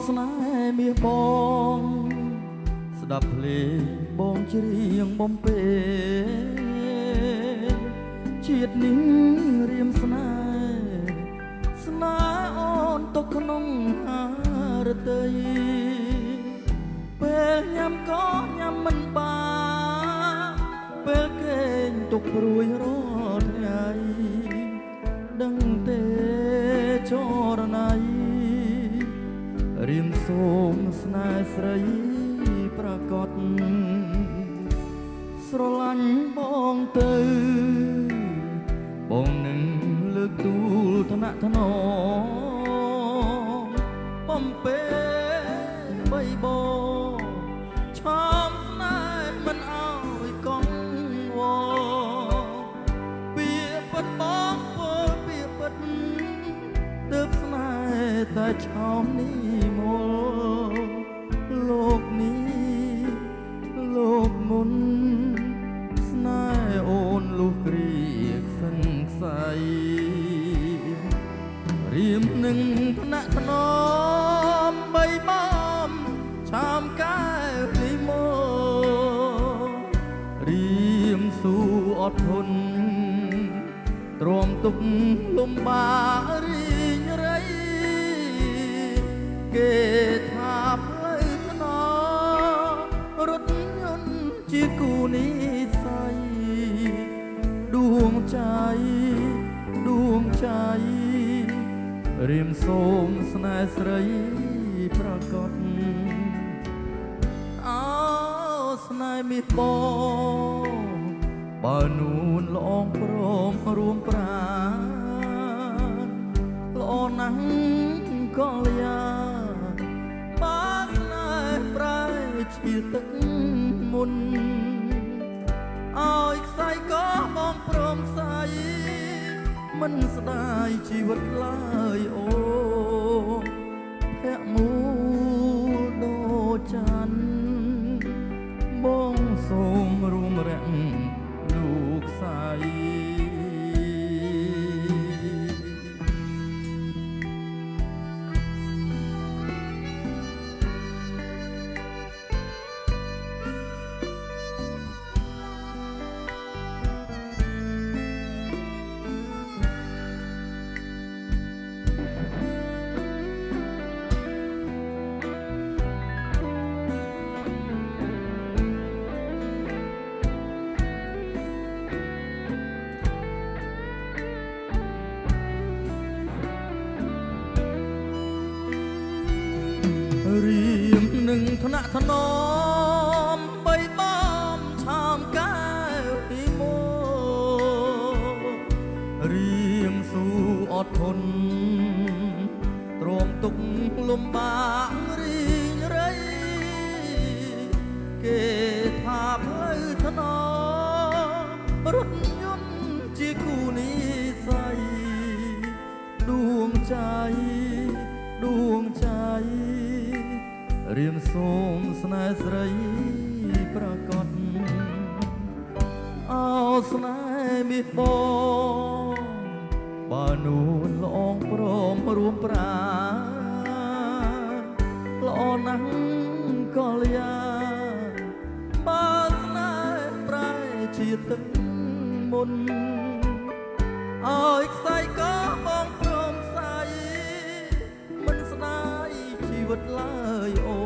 ស្នេហ៍មាសបងស្ដាប់ភ្លេងបងច្រៀងបំពេជាតិនេះរៀមស្នេហ៍អូនទុកក្នុងហារតីពេលញ៉ាំក៏ញ៉ាំមិនបានពេលគេងទុកព្រួយរាល់ថ្ងៃដឹងទេចរណៃរៀមសូមស្នេហ៍ស្រីប្រកបស្រឡាញ់បងទៅបងនឹងលើកទូលឋានៈថ្នមបំពេបីបងឆោមស្នេហ៍មិនអើយកងវពាក្យពិតបងធ្វើពាក្យពិតទើបស្នេហ៍តែឆោមនេះមកលោកនេះលោកមុនស្នេហ៍អូនលុះគ្រាខ្សឹងខ្សៃរៀមនឹងថ្នាក់ថ្នមបីបំឆាមកែវនេះមករៀមស៊ូអត់ធន់ទ្រាំទុកលំបាករីងរៃគេថាផ្លូវថ្នមរថយន្តជាគូនិស័យដួងใจរៀមសូមស្នេហ៍ស្រីប្រកបអោស្នេហ៍មាសបងបើនួនល្អងព្រមរួមប្រាណល្អណាស់កល្យាបើស្នេហ៍ប្រែជាទឹកមុនឲ្យខ្សែក៏បងព្រមខ្សែមិនស្ដាយជីវិតឡើយអូភ័ក្រមូលដូចច័ន្ទបងសូមរួមរាំងលោកស្រីរៀមនឹងថ្នាក់ថ្នមបីបំឆោមកែវពីមករៀមស៊ូអត់ធន់ទ្រាំទុកលំបាករីងរៃគេថាផ្លូវថ្នមរថយន្តជាគូនិស័យដួងใจរៀមសូមស្នេហ៍ស្រីប្រកបអោស្នេហ៍មាសបងបើនួនល្អងព្រមរួមប្រាណល្អណាស់កល្យាបើស្នេហ៍ប្រែជាទឹកមុនឲ្យខ្សែក៏បងព្រមខ្សែមិនស្ដាយជីវិតឡើយអូ